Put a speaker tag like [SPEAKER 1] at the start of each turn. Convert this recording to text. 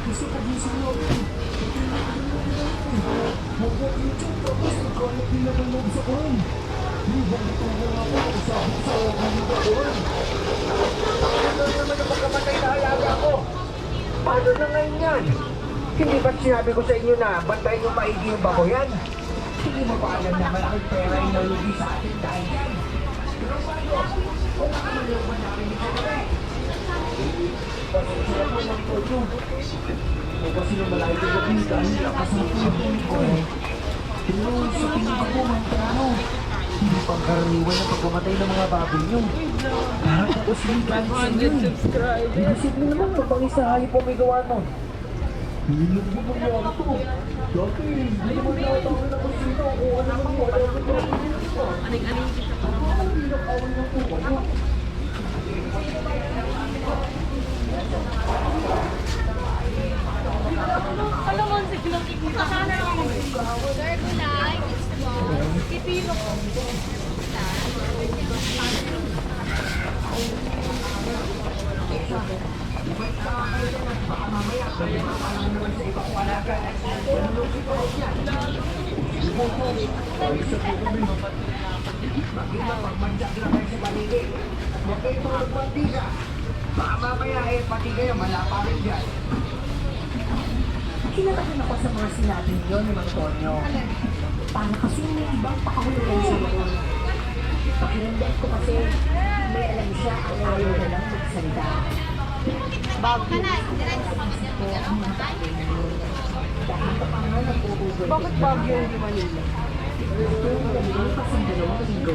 [SPEAKER 1] Gusto ko gising namin. Mag-YouTube tapos nagkalat nila ng loob sa kuwan. Libang ito nga ako, usapin sa mga kuwan.
[SPEAKER 2] Ano naman ang pagkamatay na alaga ko? Paano na ngayon yan? Hindi ba't sinabi ko sa inyo na bantayan yung maigi yung baboyan? Hindi mo ba alam na malaking pera yung nalugi sa atin dahil yan? Pero paano? Kung ano yung ba namin ito kami?
[SPEAKER 1] Pasensya po ng todo. O kasi nang malaki ko gabi dahil lakas ng tulog ko eh. Pero sa tingin ko po mga plano, hindi pangkaraniwan na pagkamatay ng mga baboy nyo. Lahat na usiligan sa inyo eh. Inisip mo naman kapag isa hayop po may gawa nun. Hindi lang din nangyari to. Dati, hindi naman nakatawin na kusina kung ano naman mo.
[SPEAKER 3] Aning-aning kita pa.
[SPEAKER 1] Hindi na kawin ng po kayo.
[SPEAKER 3] Ano mo, siglang ikita ka na ako.
[SPEAKER 4] Sir, gulay, vegetable,
[SPEAKER 3] Pipino ko.
[SPEAKER 2] Magmandag lang kayo sa paligid. Huwag kayo tulog mantika. Baka mamaya pati kayo malapa rin dyan.
[SPEAKER 5] Kinatahan ako sa mga sinabi niyo ni Mang Tonyo. Para kasi may ibang pakahulugan sa iyo. Pakiramdam ko kasi may alam siya at ayaw na lang magsalita.
[SPEAKER 4] Bago na, diretso ka kasi ang
[SPEAKER 5] Dahil ka pa nga nag-uugoy.
[SPEAKER 3] Bakit Baguio hindi Manila?
[SPEAKER 5] Ito yung kasi dalawang linggo.